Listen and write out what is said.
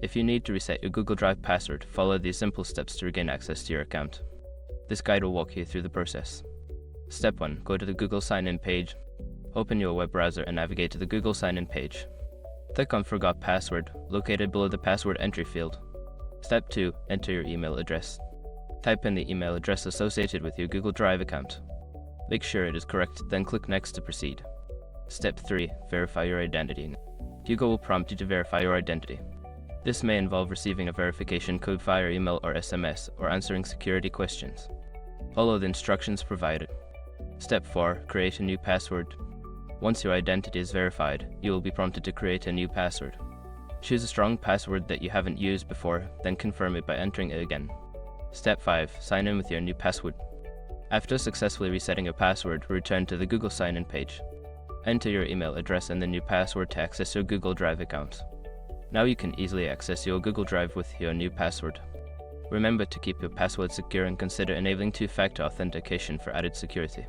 If you need to reset your Google Drive password, follow these simple steps to regain access to your account. This guide will walk you through the process. Step 1. Go to the Google Sign-In page. Open your web browser and navigate to the Google Sign-In page. Click on Forgot Password, located below the password entry field. Step 2. Enter your email address. Type in the email address associated with your Google Drive account. Make sure it is correct, then click Next to proceed. Step 3. Verify your identity. Google will prompt you to verify your identity. This may involve receiving a verification code via email or SMS, or answering security questions. Follow the instructions provided. Step 4. Create a new password. Once your identity is verified, you will be prompted to create a new password. Choose a strong password that you haven't used before, then confirm it by entering it again. Step 5. Sign in with your new password. After successfully resetting your password, return to the Google Sign-In page. Enter your email address and the new password to access your Google Drive account. Now you can easily access your Google Drive with your new password. Remember to keep your password secure and consider enabling two-factor authentication for added security.